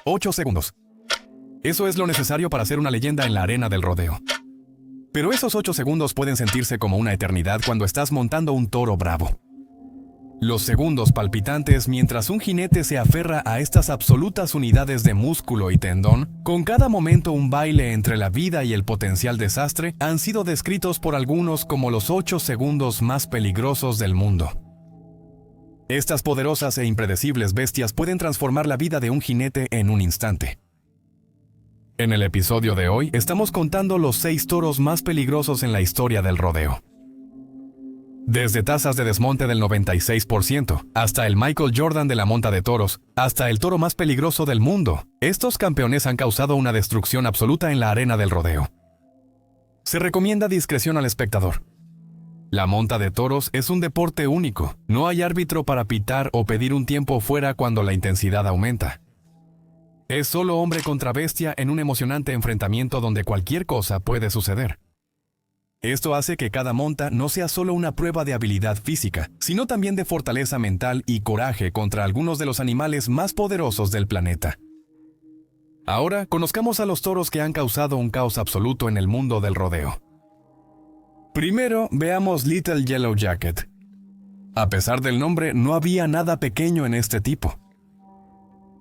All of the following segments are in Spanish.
8 segundos. Eso es lo necesario para ser una leyenda en la arena del rodeo. Pero esos 8 segundos pueden sentirse como una eternidad cuando estás montando un toro bravo. Los segundos palpitantes mientras un jinete se aferra a estas absolutas unidades de músculo y tendón, con cada momento un baile entre la vida y el potencial desastre, han sido descritos por algunos como los 8 segundos más peligrosos del mundo. Estas poderosas e impredecibles bestias pueden transformar la vida de un jinete en un instante. En el episodio de hoy estamos contando los 6 toros más peligrosos en la historia del rodeo. Desde tasas de desmonte del 96%, hasta el Michael Jordan de la monta de toros, hasta el toro más peligroso del mundo, estos campeones han causado una destrucción absoluta en la arena del rodeo. Se recomienda discreción al espectador. La monta de toros es un deporte único. No hay árbitro para pitar o pedir un tiempo fuera cuando la intensidad aumenta. Es solo hombre contra bestia en un emocionante enfrentamiento donde cualquier cosa puede suceder. Esto hace que cada monta no sea solo una prueba de habilidad física, sino también de fortaleza mental y coraje contra algunos de los animales más poderosos del planeta. Ahora, conozcamos a los toros que han causado un caos absoluto en el mundo del rodeo. Primero, veamos Little Yellow Jacket. A pesar del nombre, no había nada pequeño en este tipo.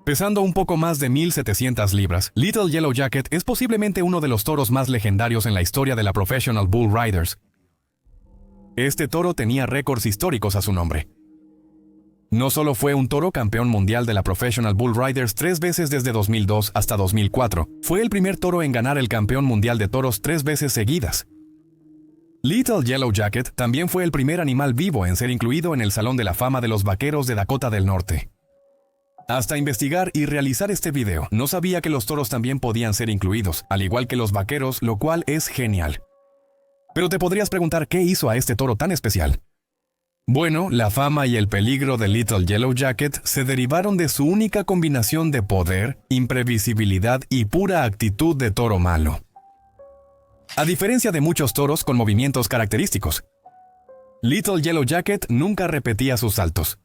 Pesando un poco más de 1,700 libras, Little Yellow Jacket es posiblemente uno de los toros más legendarios en la historia de la Professional Bull Riders. Este toro tenía récords históricos a su nombre. No solo fue un toro campeón mundial de la Professional Bull Riders 3 veces desde 2002 hasta 2004, fue el primer toro en ganar el campeón mundial de toros 3 veces seguidas. Little Yellow Jacket también fue el primer animal vivo en ser incluido en el Salón de la Fama de los Vaqueros de Dakota del Norte. Hasta investigar y realizar este video, no sabía que los toros también podían ser incluidos, al igual que los vaqueros, lo cual es genial. Pero te podrías preguntar qué hizo a este toro tan especial. Bueno, la fama y el peligro de Little Yellow Jacket se derivaron de su única combinación de poder, imprevisibilidad y pura actitud de toro malo. A diferencia de muchos toros con movimientos característicos, Little Yellow Jacket nunca repetía sus saltos.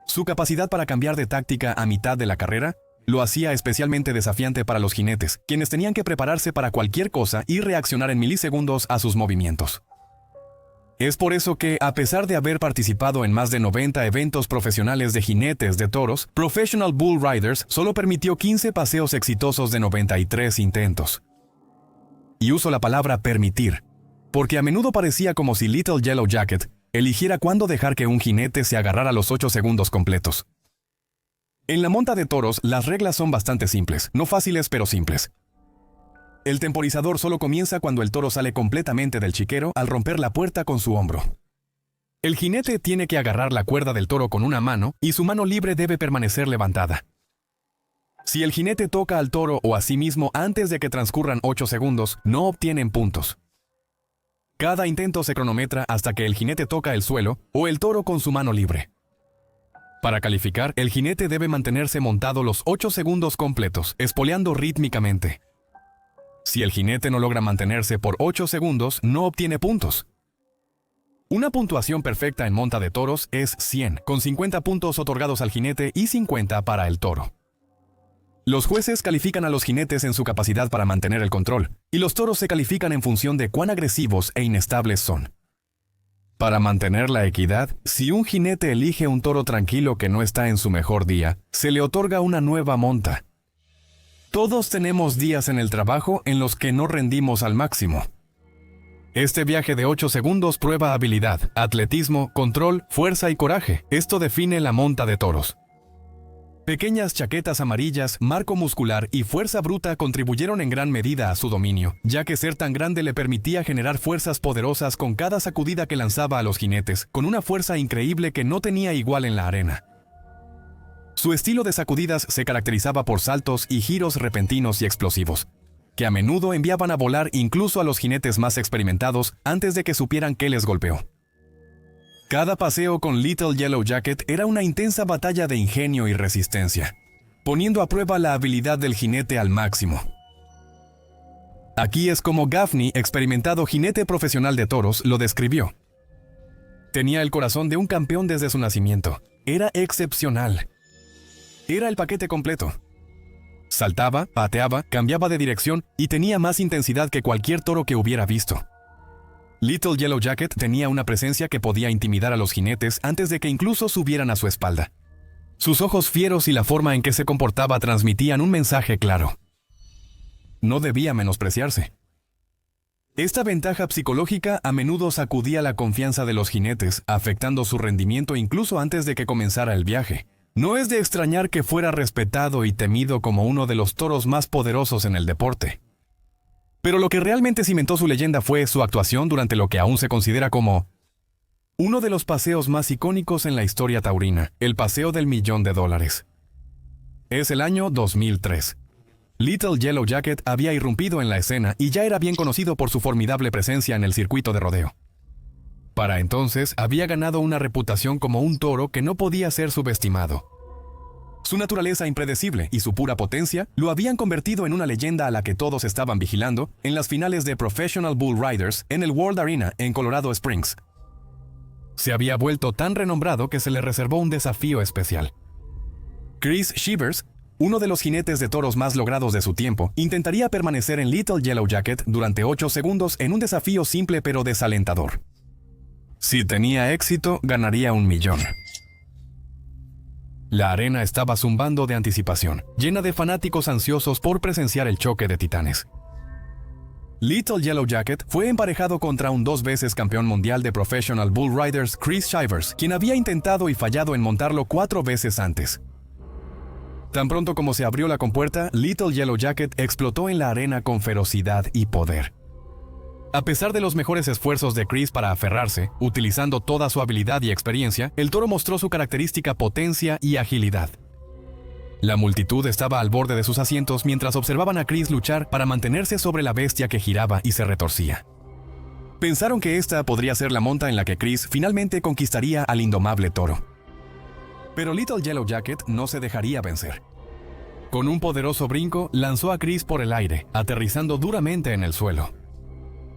Su capacidad para cambiar de táctica a mitad de la carrera lo hacía especialmente desafiante para los jinetes, quienes tenían que prepararse para cualquier cosa y reaccionar en milisegundos a sus movimientos. Es por eso que, a pesar de haber participado en más de 90 eventos profesionales de jinetes de toros, Professional Bull Riders solo permitió 15 paseos exitosos de 93 intentos. Y uso la palabra permitir, porque a menudo parecía como si Little Yellow Jacket eligiera cuándo dejar que un jinete se agarrara los 8 segundos completos. En la monta de toros, las reglas son bastante simples, no fáciles pero simples. El temporizador solo comienza cuando el toro sale completamente del chiquero al romper la puerta con su hombro. El jinete tiene que agarrar la cuerda del toro con una mano y su mano libre debe permanecer levantada. Si el jinete toca al toro o a sí mismo antes de que transcurran 8 segundos, no obtienen puntos. Cada intento se cronometra hasta que el jinete toca el suelo o el toro con su mano libre. Para calificar, el jinete debe mantenerse montado los 8 segundos completos, espoleando rítmicamente. Si el jinete no logra mantenerse por 8 segundos, no obtiene puntos. Una puntuación perfecta en monta de toros es 100, con 50 puntos otorgados al jinete y 50 para el toro. Los jueces califican a los jinetes en su capacidad para mantener el control, y los toros se califican en función de cuán agresivos e inestables son. Para mantener la equidad, si un jinete elige un toro tranquilo que no está en su mejor día, se le otorga una nueva monta. Todos tenemos días en el trabajo en los que no rendimos al máximo. Este viaje de 8 segundos prueba habilidad, atletismo, control, fuerza y coraje. Esto define la monta de toros. Pequeñas chaquetas amarillas, marco muscular y fuerza bruta contribuyeron en gran medida a su dominio, ya que ser tan grande le permitía generar fuerzas poderosas con cada sacudida que lanzaba a los jinetes, con una fuerza increíble que no tenía igual en la arena. Su estilo de sacudidas se caracterizaba por saltos y giros repentinos y explosivos, que a menudo enviaban a volar incluso a los jinetes más experimentados antes de que supieran qué les golpeó. Cada paseo con Little Yellow Jacket era una intensa batalla de ingenio y resistencia, poniendo a prueba la habilidad del jinete al máximo. Aquí es como Gaffney, experimentado jinete profesional de toros, lo describió. Tenía el corazón de un campeón desde su nacimiento. Era excepcional. Era el paquete completo. Saltaba, pateaba, cambiaba de dirección y tenía más intensidad que cualquier toro que hubiera visto. Little Yellow Jacket tenía una presencia que podía intimidar a los jinetes antes de que incluso subieran a su espalda. Sus ojos fieros y la forma en que se comportaba transmitían un mensaje claro. No debía menospreciarse. Esta ventaja psicológica a menudo sacudía la confianza de los jinetes, afectando su rendimiento incluso antes de que comenzara el viaje. No es de extrañar que fuera respetado y temido como uno de los toros más poderosos en el deporte. Pero lo que realmente cimentó su leyenda fue su actuación durante lo que aún se considera como uno de los paseos más icónicos en la historia taurina, el Paseo del $1.000.000. Es el año 2003. Little Yellow Jacket había irrumpido en la escena y ya era bien conocido por su formidable presencia en el circuito de rodeo. Para entonces, había ganado una reputación como un toro que no podía ser subestimado. Su naturaleza impredecible y su pura potencia lo habían convertido en una leyenda a la que todos estaban vigilando en las finales de Professional Bull Riders en el World Arena en Colorado Springs. Se había vuelto tan renombrado que se le reservó un desafío especial. Chris Shivers, uno de los jinetes de toros más logrados de su tiempo, intentaría permanecer en Little Yellow Jacket durante 8 segundos en un desafío simple pero desalentador. Si tenía éxito, ganaría $1 millón. La arena estaba zumbando de anticipación, llena de fanáticos ansiosos por presenciar el choque de titanes. Little Yellow Jacket fue emparejado contra un 2 veces campeón mundial de Professional Bull Riders, Chris Shivers, quien había intentado y fallado en montarlo 4 veces antes. Tan pronto como se abrió la compuerta, Little Yellow Jacket explotó en la arena con ferocidad y poder. A pesar de los mejores esfuerzos de Chris para aferrarse, utilizando toda su habilidad y experiencia, el toro mostró su característica potencia y agilidad. La multitud estaba al borde de sus asientos mientras observaban a Chris luchar para mantenerse sobre la bestia que giraba y se retorcía. Pensaron que esta podría ser la monta en la que Chris finalmente conquistaría al indomable toro. Pero Little Yellow Jacket no se dejaría vencer. Con un poderoso brinco, lanzó a Chris por el aire, aterrizando duramente en el suelo.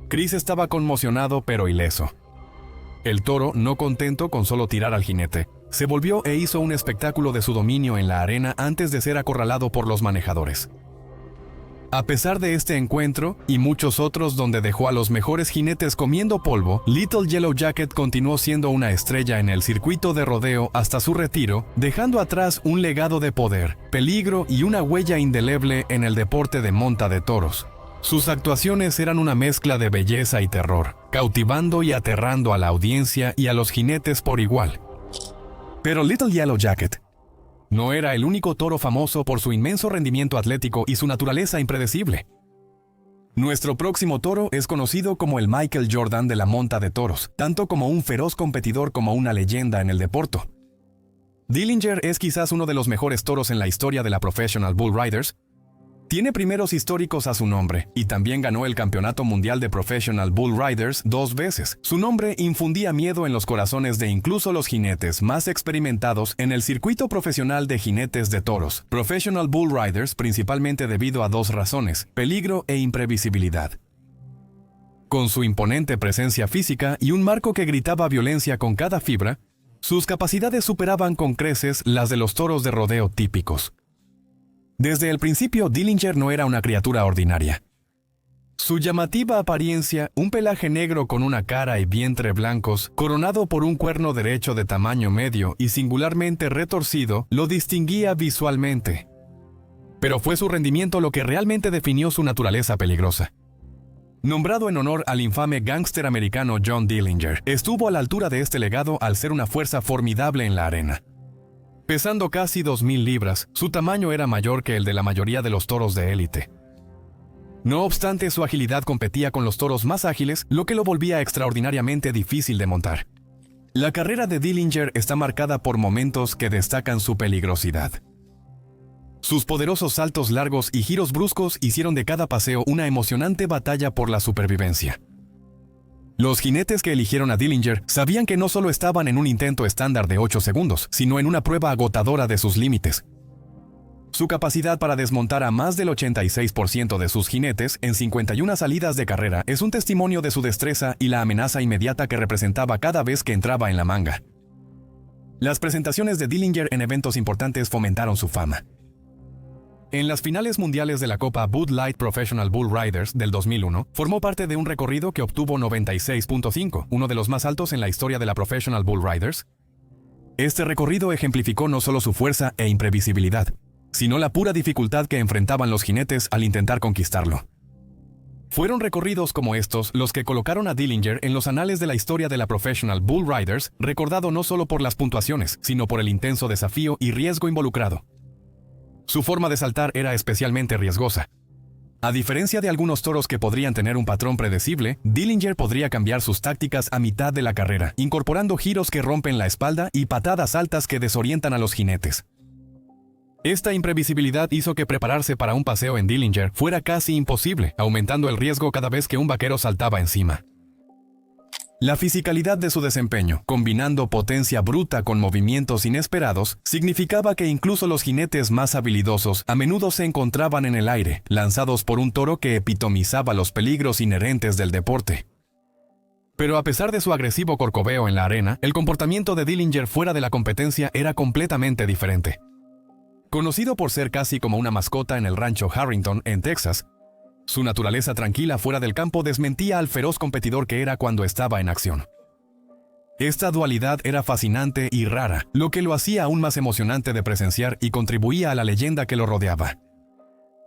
Chris estaba conmocionado pero ileso. El toro, no contento con solo tirar al jinete, se volvió e hizo un espectáculo de su dominio en la arena antes de ser acorralado por los manejadores. A pesar de este encuentro, y muchos otros donde dejó a los mejores jinetes comiendo polvo, Little Yellow Jacket continuó siendo una estrella en el circuito de rodeo hasta su retiro, dejando atrás un legado de poder, peligro y una huella indeleble en el deporte de monta de toros. Sus actuaciones eran una mezcla de belleza y terror, cautivando y aterrando a la audiencia y a los jinetes por igual. Pero Little Yellow Jacket no era el único toro famoso por su inmenso rendimiento atlético y su naturaleza impredecible. Nuestro próximo toro es conocido como el Michael Jordan de la monta de toros, tanto como un feroz competidor como una leyenda en el deporte. Dillinger es quizás uno de los mejores toros en la historia de la Professional Bull Riders. Tiene primeros históricos a su nombre y también ganó el Campeonato Mundial de Professional Bull Riders 2 veces. Su nombre infundía miedo en los corazones de incluso los jinetes más experimentados en el circuito profesional de jinetes de toros, Professional Bull Riders, principalmente debido a 2 razones: peligro e imprevisibilidad. Con su imponente presencia física y un marco que gritaba violencia con cada fibra, sus capacidades superaban con creces las de los toros de rodeo típicos. Desde el principio, Dillinger no era una criatura ordinaria. Su llamativa apariencia, un pelaje negro con una cara y vientre blancos, coronado por un cuerno derecho de tamaño medio y singularmente retorcido, lo distinguía visualmente. Pero fue su rendimiento lo que realmente definió su naturaleza peligrosa. Nombrado en honor al infame gángster americano John Dillinger, estuvo a la altura de este legado al ser una fuerza formidable en la arena. Pesando casi 2,000 libras, su tamaño era mayor que el de la mayoría de los toros de élite. No obstante, su agilidad competía con los toros más ágiles, lo que lo volvía extraordinariamente difícil de montar. La carrera de Dillinger está marcada por momentos que destacan su peligrosidad. Sus poderosos saltos largos y giros bruscos hicieron de cada paseo una emocionante batalla por la supervivencia. Los jinetes que eligieron a Dillinger sabían que no solo estaban en un intento estándar de 8 segundos, sino en una prueba agotadora de sus límites. Su capacidad para desmontar a más del 86% de sus jinetes en 51 salidas de carrera es un testimonio de su destreza y la amenaza inmediata que representaba cada vez que entraba en la manga. Las presentaciones de Dillinger en eventos importantes fomentaron su fama. En las finales mundiales de la Copa Bud Light Professional Bull Riders del 2001, formó parte de un recorrido que obtuvo 96.5, uno de los más altos en la historia de la Professional Bull Riders. Este recorrido ejemplificó no solo su fuerza e imprevisibilidad, sino la pura dificultad que enfrentaban los jinetes al intentar conquistarlo. Fueron recorridos como estos los que colocaron a Dillinger en los anales de la historia de la Professional Bull Riders, recordado no solo por las puntuaciones, sino por el intenso desafío y riesgo involucrado. Su forma de saltar era especialmente riesgosa. A diferencia de algunos toros que podrían tener un patrón predecible, Dillinger podría cambiar sus tácticas a mitad de la carrera, incorporando giros que rompen la espalda y patadas altas que desorientan a los jinetes. Esta imprevisibilidad hizo que prepararse para un paseo en Dillinger fuera casi imposible, aumentando el riesgo cada vez que un vaquero saltaba encima. La fisicalidad de su desempeño, combinando potencia bruta con movimientos inesperados, significaba que incluso los jinetes más habilidosos a menudo se encontraban en el aire, lanzados por un toro que epitomizaba los peligros inherentes del deporte. Pero a pesar de su agresivo corcoveo en la arena, el comportamiento de Dillinger fuera de la competencia era completamente diferente. Conocido por ser casi como una mascota en el rancho Harrington, en Texas, su naturaleza tranquila fuera del campo desmentía al feroz competidor que era cuando estaba en acción. Esta dualidad era fascinante y rara, lo que lo hacía aún más emocionante de presenciar y contribuía a la leyenda que lo rodeaba.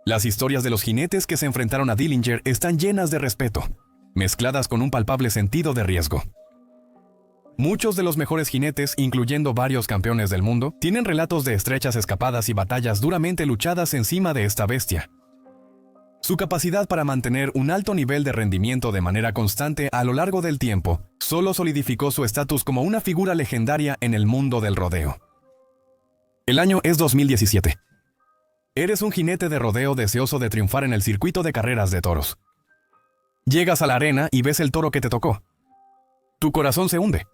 Las historias de los jinetes que se enfrentaron a Dillinger están llenas de respeto, mezcladas con un palpable sentido de riesgo. Muchos de los mejores jinetes, incluyendo varios campeones del mundo, tienen relatos de estrechas escapadas y batallas duramente luchadas encima de esta bestia. Su capacidad para mantener un alto nivel de rendimiento de manera constante a lo largo del tiempo solo solidificó su estatus como una figura legendaria en el mundo del rodeo. El año es 2017. Eres un jinete de rodeo deseoso de triunfar en el circuito de carreras de toros. Llegas a la arena y ves el toro que te tocó. Tu corazón se hunde.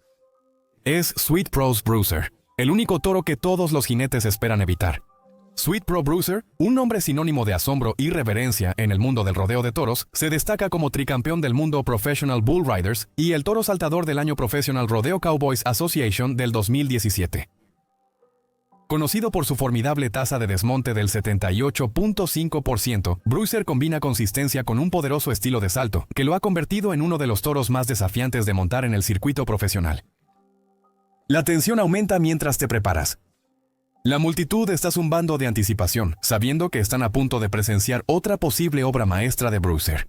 Es Sweet Pro's Bruiser, el único toro que todos los jinetes esperan evitar. Sweet Pro Bruiser, un nombre sinónimo de asombro y reverencia en el mundo del rodeo de toros, se destaca como tricampeón del mundo Professional Bull Riders y el toro saltador del año Professional Rodeo Cowboys Association del 2017. Conocido por su formidable tasa de desmonte del 78.5%, Bruiser combina consistencia con un poderoso estilo de salto, que lo ha convertido en uno de los toros más desafiantes de montar en el circuito profesional. La tensión aumenta mientras te preparas. La multitud está zumbando de anticipación, sabiendo que están a punto de presenciar otra posible obra maestra de Bruiser.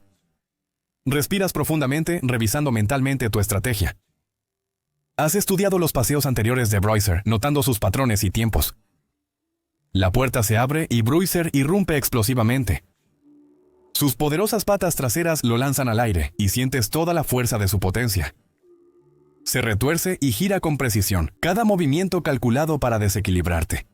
Respiras profundamente, revisando mentalmente tu estrategia. Has estudiado los paseos anteriores de Bruiser, notando sus patrones y tiempos. La puerta se abre y Bruiser irrumpe explosivamente. Sus poderosas patas traseras lo lanzan al aire y sientes toda la fuerza de su potencia. Se retuerce y gira con precisión, cada movimiento calculado para desequilibrarte.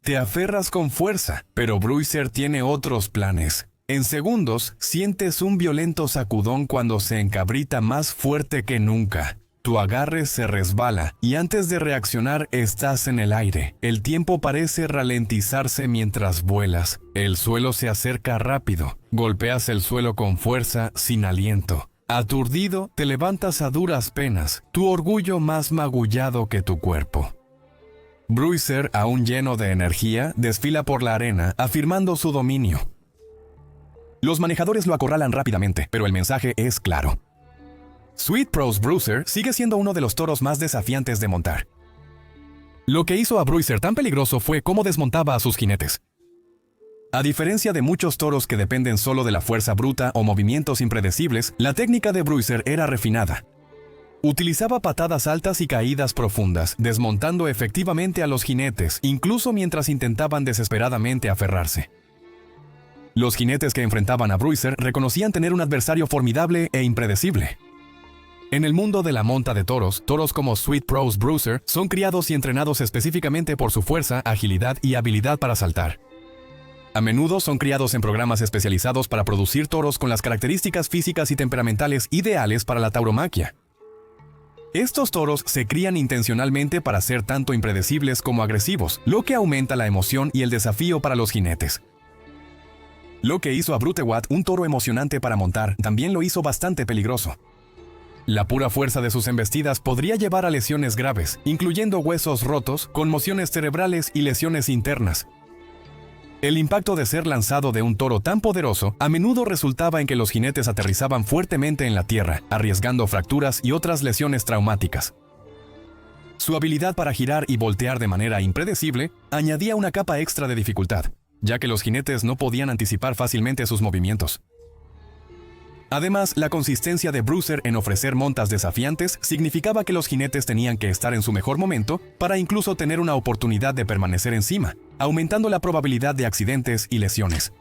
Te aferras con fuerza, pero Bruiser tiene otros planes. En segundos, sientes un violento sacudón cuando se encabrita más fuerte que nunca. Tu agarre se resbala y antes de reaccionar estás en el aire. El tiempo parece ralentizarse mientras vuelas. El suelo se acerca rápido. Golpeas el suelo con fuerza, sin aliento. Aturdido, te levantas a duras penas, tu orgullo más magullado que tu cuerpo. Bruiser, aún lleno de energía, desfila por la arena, afirmando su dominio. Los manejadores lo acorralan rápidamente, pero el mensaje es claro. Sweet Pro's Bruiser sigue siendo uno de los toros más desafiantes de montar. Lo que hizo a Bruiser tan peligroso fue cómo desmontaba a sus jinetes. A diferencia de muchos toros que dependen solo de la fuerza bruta o movimientos impredecibles, la técnica de Bruiser era refinada. Utilizaba patadas altas y caídas profundas, desmontando efectivamente a los jinetes, incluso mientras intentaban desesperadamente aferrarse. Los jinetes que enfrentaban a Bruiser reconocían tener un adversario formidable e impredecible. En el mundo de la monta de toros, toros como Sweet Pro's Bruiser son criados y entrenados específicamente por su fuerza, agilidad y habilidad para saltar. A menudo son criados en programas especializados para producir toros con las características físicas y temperamentales ideales para la tauromaquia. Estos toros se crían intencionalmente para ser tanto impredecibles como agresivos, lo que aumenta la emoción y el desafío para los jinetes. Lo que hizo a Brutewat un toro emocionante para montar, también lo hizo bastante peligroso. La pura fuerza de sus embestidas podría llevar a lesiones graves, incluyendo huesos rotos, conmociones cerebrales y lesiones internas. El impacto de ser lanzado de un toro tan poderoso a menudo resultaba en que los jinetes aterrizaban fuertemente en la tierra, arriesgando fracturas y otras lesiones traumáticas. Su habilidad para girar y voltear de manera impredecible añadía una capa extra de dificultad, ya que los jinetes no podían anticipar fácilmente sus movimientos. Además, la consistencia de Bruiser en ofrecer montas desafiantes significaba que los jinetes tenían que estar en su mejor momento para incluso tener una oportunidad de permanecer encima, aumentando la probabilidad de accidentes y lesiones.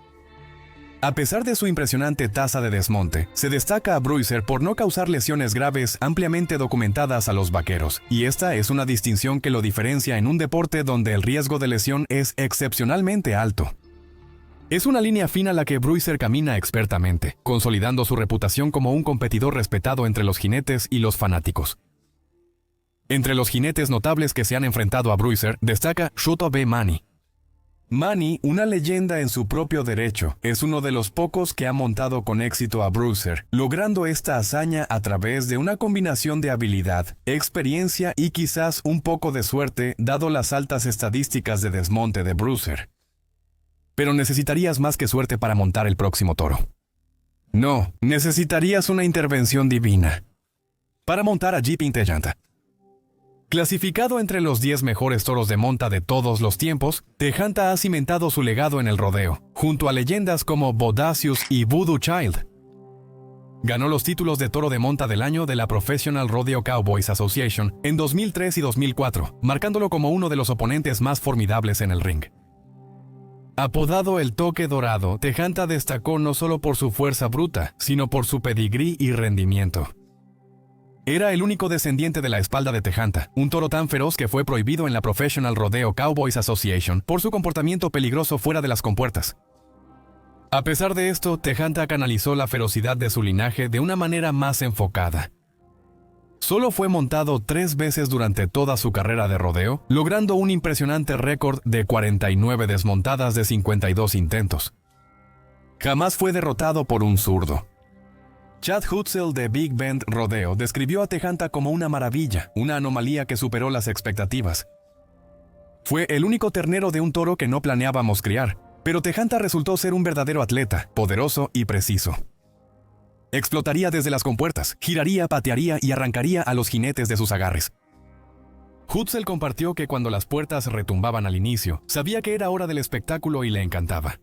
A pesar de su impresionante tasa de desmonte, se destaca a Bruiser por no causar lesiones graves ampliamente documentadas a los vaqueros, y esta es una distinción que lo diferencia en un deporte donde el riesgo de lesión es excepcionalmente alto. Es una línea fina la que Bruiser camina expertamente, consolidando su reputación como un competidor respetado entre los jinetes y los fanáticos. Entre los jinetes notables que se han enfrentado a Bruiser destaca Shota B. Mani. Mani, una leyenda en su propio derecho, es uno de los pocos que ha montado con éxito a Bruiser, logrando esta hazaña a través de una combinación de habilidad, experiencia y quizás un poco de suerte, dado las altas estadísticas de desmonte de Bruiser. Pero necesitarías más que suerte para montar el próximo toro. No, necesitarías una intervención divina para montar a Jeeping Tejanta. Clasificado entre los 10 mejores toros de monta de todos los tiempos, Tejanta ha cimentado su legado en el rodeo, junto a leyendas como Bodacious y Voodoo Child. Ganó los títulos de toro de monta del año de la Professional Rodeo Cowboys Association en 2003 y 2004, marcándolo como uno de los oponentes más formidables en el ring. Apodado el Toque Dorado, Tejanta destacó no solo por su fuerza bruta, sino por su pedigrí y rendimiento. Era el único descendiente de la espalda de Tejanta, un toro tan feroz que fue prohibido en la Professional Rodeo Cowboys Association por su comportamiento peligroso fuera de las compuertas. A pesar de esto, Tejanta canalizó la ferocidad de su linaje de una manera más enfocada. Solo fue montado 3 veces durante toda su carrera de rodeo, logrando un impresionante récord de 49 desmontadas de 52 intentos. Jamás fue derrotado por un zurdo. Chad Hutzel de Big Bend Rodeo describió a Tejanta como una maravilla, una anomalía que superó las expectativas. Fue el único ternero de un toro que no planeábamos criar, pero Tejanta resultó ser un verdadero atleta, poderoso y preciso. Explotaría desde las compuertas, giraría, patearía y arrancaría a los jinetes de sus agarres. Hutzel compartió que cuando las puertas retumbaban al inicio, sabía que era hora del espectáculo y le encantaba.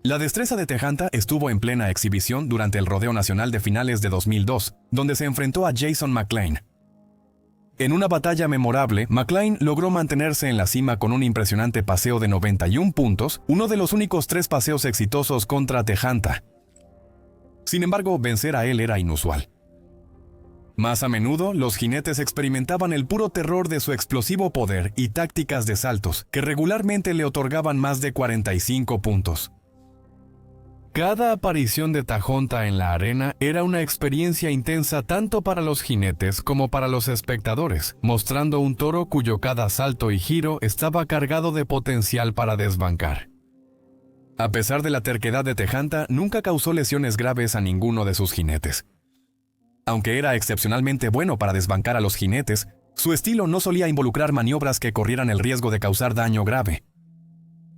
La destreza de Tejanta estuvo en plena exhibición durante el Rodeo Nacional de finales de 2002, donde se enfrentó a Jason McLean. En una batalla memorable, McLean logró mantenerse en la cima con un impresionante paseo de 91 puntos, uno de los únicos 3 paseos exitosos contra Tejanta. Sin embargo, vencer a él era inusual. Más a menudo, los jinetes experimentaban el puro terror de su explosivo poder y tácticas de saltos, que regularmente le otorgaban más de 45 puntos. Cada aparición de Tejanta en la arena era una experiencia intensa tanto para los jinetes como para los espectadores, mostrando un toro cuyo cada salto y giro estaba cargado de potencial para desbancar. A pesar de la terquedad de Tejanta, nunca causó lesiones graves a ninguno de sus jinetes. Aunque era excepcionalmente bueno para desbancar a los jinetes, su estilo no solía involucrar maniobras que corrieran el riesgo de causar daño grave.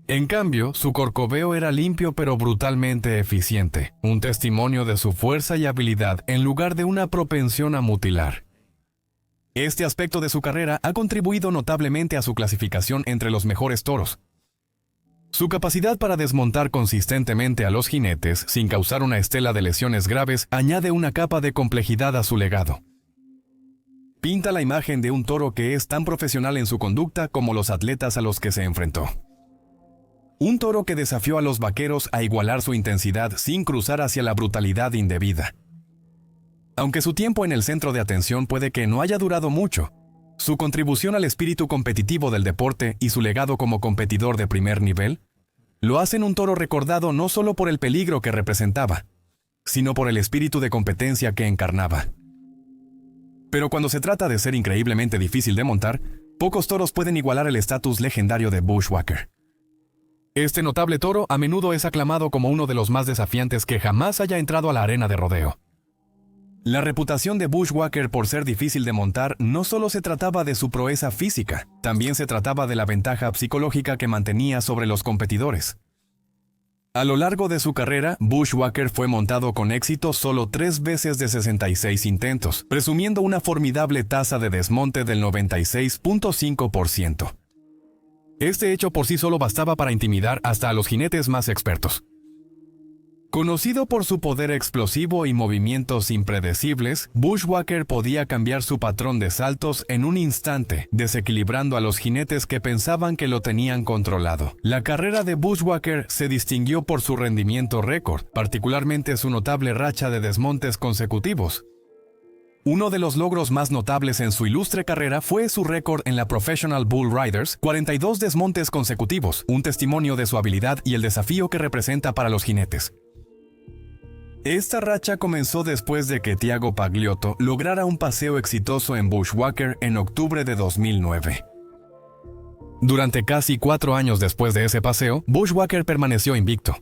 En cambio, su corcoveo era limpio pero brutalmente eficiente, un testimonio de su fuerza y habilidad en lugar de una propensión a mutilar. Este aspecto de su carrera ha contribuido notablemente a su clasificación entre los mejores toros. Su capacidad para desmontar consistentemente a los jinetes sin causar una estela de lesiones graves añade una capa de complejidad a su legado. Pinta la imagen de un toro que es tan profesional en su conducta como los atletas a los que se enfrentó. Un toro que desafió a los vaqueros a igualar su intensidad sin cruzar hacia la brutalidad indebida. Aunque su tiempo en el centro de atención puede que no haya durado mucho, su contribución al espíritu competitivo del deporte y su legado como competidor de primer nivel lo hacen un toro recordado no solo por el peligro que representaba, sino por el espíritu de competencia que encarnaba. Pero cuando se trata de ser increíblemente difícil de montar, pocos toros pueden igualar el estatus legendario de Bushwhacker. Este notable toro a menudo es aclamado como uno de los más desafiantes que jamás haya entrado a la arena de rodeo. La reputación de Bushwhacker por ser difícil de montar no solo se trataba de su proeza física, también se trataba de la ventaja psicológica que mantenía sobre los competidores. A lo largo de su carrera, Bushwhacker fue montado con éxito solo 3 veces de 66 intentos, presumiendo una formidable tasa de desmonte del 96.5%. Este hecho por sí solo bastaba para intimidar hasta a los jinetes más expertos. Conocido por su poder explosivo y movimientos impredecibles, Bushwhacker podía cambiar su patrón de saltos en un instante, desequilibrando a los jinetes que pensaban que lo tenían controlado. La carrera de Bushwhacker se distinguió por su rendimiento récord, particularmente su notable racha de desmontes consecutivos. Uno de los logros más notables en su ilustre carrera fue su récord en la Professional Bull Riders, 42 desmontes consecutivos, un testimonio de su habilidad y el desafío que representa para los jinetes. Esta racha comenzó después de que Tiago Pagliotto lograra un paseo exitoso en Bushwhacker en octubre de 2009. Durante casi 4 años después de ese paseo, Bushwhacker permaneció invicto.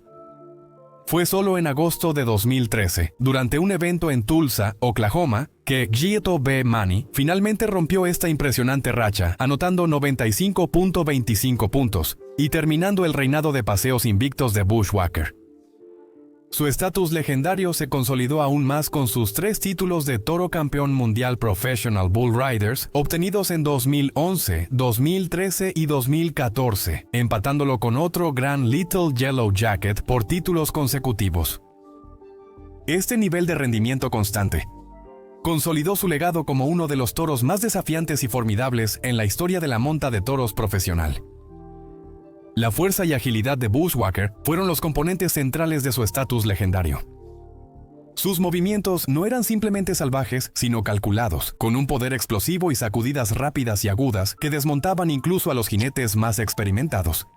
Fue solo en agosto de 2013, durante un evento en Tulsa, Oklahoma, que Gito B. Mani finalmente rompió esta impresionante racha, anotando 95.25 puntos y terminando el reinado de paseos invictos de Bushwhacker. Su estatus legendario se consolidó aún más con sus 3 títulos de toro campeón mundial Professional Bull Riders, obtenidos en 2011, 2013 y 2014, empatándolo con otro gran Little Yellow Jacket por títulos consecutivos. Este nivel de rendimiento constante consolidó su legado como uno de los toros más desafiantes y formidables en la historia de la monta de toros profesional. La fuerza y agilidad de Bushwhacker fueron los componentes centrales de su estatus legendario. Sus movimientos no eran simplemente salvajes, sino calculados, con un poder explosivo y sacudidas rápidas y agudas que desmontaban incluso a los jinetes más experimentados.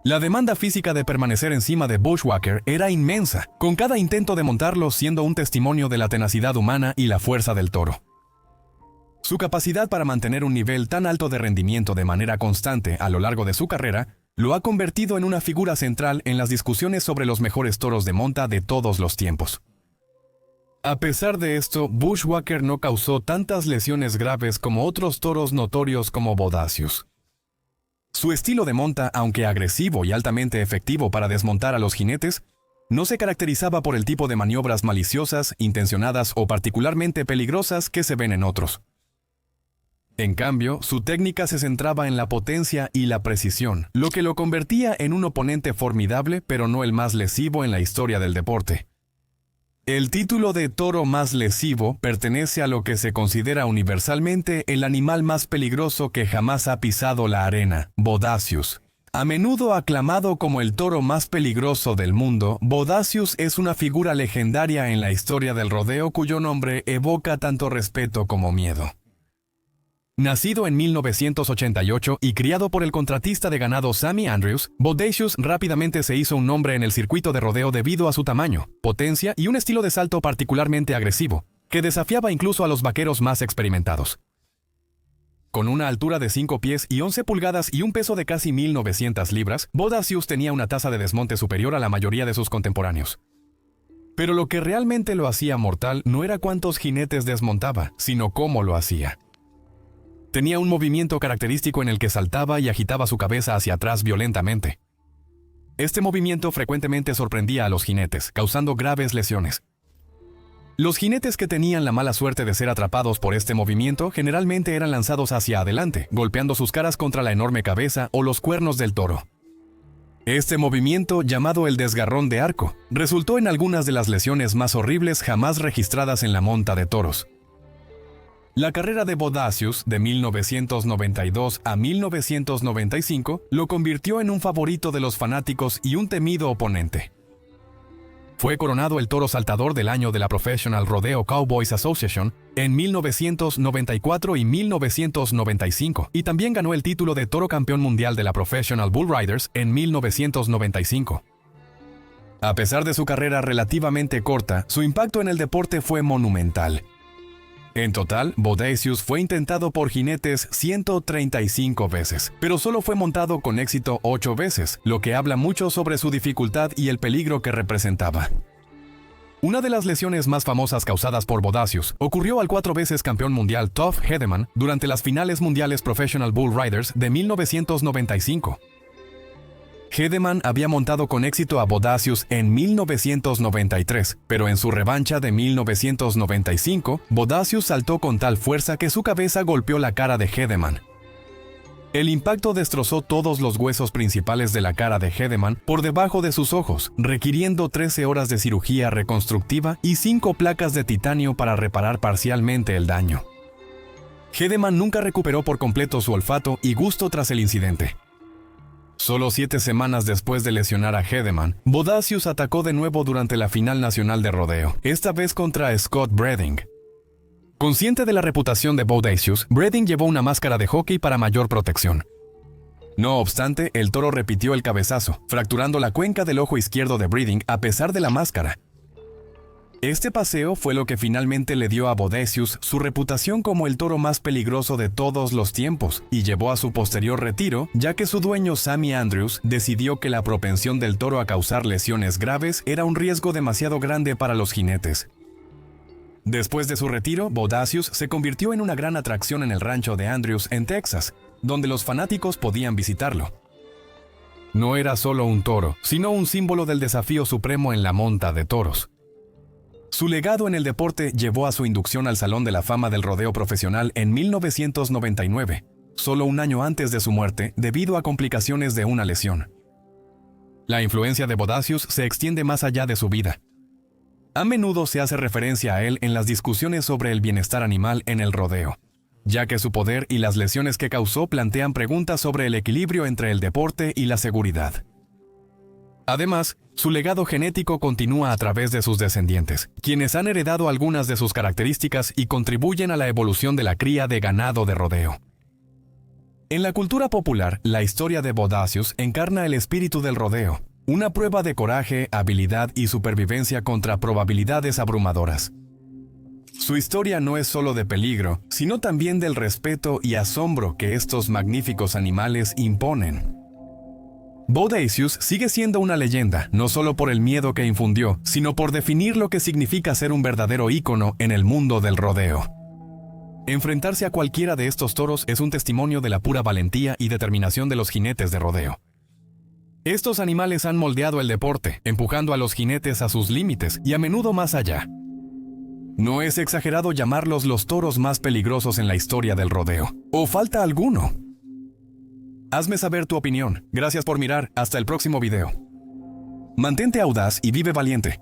La demanda física de permanecer encima de Bushwhacker era inmensa, con cada intento de montarlo siendo un testimonio de la tenacidad humana y la fuerza del toro. Su capacidad para mantener un nivel tan alto de rendimiento de manera constante a lo largo de su carrera lo ha convertido en una figura central en las discusiones sobre los mejores toros de monta de todos los tiempos. A pesar de esto, Bushwhacker no causó tantas lesiones graves como otros toros notorios como Bodacious. Su estilo de monta, aunque agresivo y altamente efectivo para desmontar a los jinetes, no se caracterizaba por el tipo de maniobras maliciosas, intencionadas o particularmente peligrosas que se ven en otros. En cambio, su técnica se centraba en la potencia y la precisión, lo que lo convertía en un oponente formidable, pero no el más lesivo en la historia del deporte. El título de toro más lesivo pertenece a lo que se considera universalmente el animal más peligroso que jamás ha pisado la arena, Bodacious. A menudo aclamado como el toro más peligroso del mundo, Bodacious es una figura legendaria en la historia del rodeo cuyo nombre evoca tanto respeto como miedo. Nacido en 1988 y criado por el contratista de ganado Sammy Andrews, Bodacious rápidamente se hizo un nombre en el circuito de rodeo debido a su tamaño, potencia y un estilo de salto particularmente agresivo, que desafiaba incluso a los vaqueros más experimentados. Con una altura de 5 pies y 11 pulgadas y un peso de casi 1.900 libras, Bodacious tenía una tasa de desmonte superior a la mayoría de sus contemporáneos. Pero lo que realmente lo hacía mortal no era cuántos jinetes desmontaba, sino cómo lo hacía. Tenía un movimiento característico en el que saltaba y agitaba su cabeza hacia atrás violentamente. Este movimiento frecuentemente sorprendía a los jinetes, causando graves lesiones. Los jinetes que tenían la mala suerte de ser atrapados por este movimiento generalmente eran lanzados hacia adelante, golpeando sus caras contra la enorme cabeza o los cuernos del toro. Este movimiento, llamado el desgarrón de arco, resultó en algunas de las lesiones más horribles jamás registradas en la monta de toros. La carrera de Bodacious, de 1992 a 1995, lo convirtió en un favorito de los fanáticos y un temido oponente. Fue coronado el toro saltador del año de la Professional Rodeo Cowboys Association en 1994 y 1995, y también ganó el título de toro campeón mundial de la Professional Bull Riders en 1995. A pesar de su carrera relativamente corta, su impacto en el deporte fue monumental. En total, Bodacious fue intentado por jinetes 135 veces, pero solo fue montado con éxito 8 veces, lo que habla mucho sobre su dificultad y el peligro que representaba. Una de las lesiones más famosas causadas por Bodacius ocurrió al 4 veces campeón mundial Tuff Hedemann durante las finales mundiales Professional Bull Riders de 1995. Hedemann había montado con éxito a Bodacius en 1993, pero en su revancha de 1995, Bodacius saltó con tal fuerza que su cabeza golpeó la cara de Hedemann. El impacto destrozó todos los huesos principales de la cara de Hedemann por debajo de sus ojos, requiriendo 13 horas de cirugía reconstructiva y 5 placas de titanio para reparar parcialmente el daño. Hedemann nunca recuperó por completo su olfato y gusto tras el incidente. Solo 7 semanas después de lesionar a Hedemann, Bodacius atacó de nuevo durante la final nacional de rodeo, esta vez contra Scott Breeding. Consciente de la reputación de Bodacius, Breeding llevó una máscara de hockey para mayor protección. No obstante, el toro repitió el cabezazo, fracturando la cuenca del ojo izquierdo de Breeding a pesar de la máscara. Este paseo fue lo que finalmente le dio a Bodacius su reputación como el toro más peligroso de todos los tiempos y llevó a su posterior retiro, ya que su dueño Sammy Andrews decidió que la propensión del toro a causar lesiones graves era un riesgo demasiado grande para los jinetes. Después de su retiro, Bodacius se convirtió en una gran atracción en el rancho de Andrews en Texas, donde los fanáticos podían visitarlo. No era solo un toro, sino un símbolo del desafío supremo en la monta de toros. Su legado en el deporte llevó a su inducción al Salón de la Fama del Rodeo Profesional en 1999, solo un año antes de su muerte debido a complicaciones de una lesión. La influencia de Bodacius se extiende más allá de su vida. A menudo se hace referencia a él en las discusiones sobre el bienestar animal en el rodeo, ya que su poder y las lesiones que causó plantean preguntas sobre el equilibrio entre el deporte y la seguridad. Además, su legado genético continúa a través de sus descendientes, quienes han heredado algunas de sus características y contribuyen a la evolución de la cría de ganado de rodeo. En la cultura popular, la historia de Bodacius encarna el espíritu del rodeo, una prueba de coraje, habilidad y supervivencia contra probabilidades abrumadoras. Su historia no es solo de peligro, sino también del respeto y asombro que estos magníficos animales imponen. Bodacius sigue siendo una leyenda, no solo por el miedo que infundió, sino por definir lo que significa ser un verdadero ícono en el mundo del rodeo. Enfrentarse a cualquiera de estos toros es un testimonio de la pura valentía y determinación de los jinetes de rodeo. Estos animales han moldeado el deporte, empujando a los jinetes a sus límites y a menudo más allá. No es exagerado llamarlos los toros más peligrosos en la historia del rodeo. ¿O falta alguno? Hazme saber tu opinión. Gracias por mirar. Hasta el próximo video. Mantente audaz y vive valiente.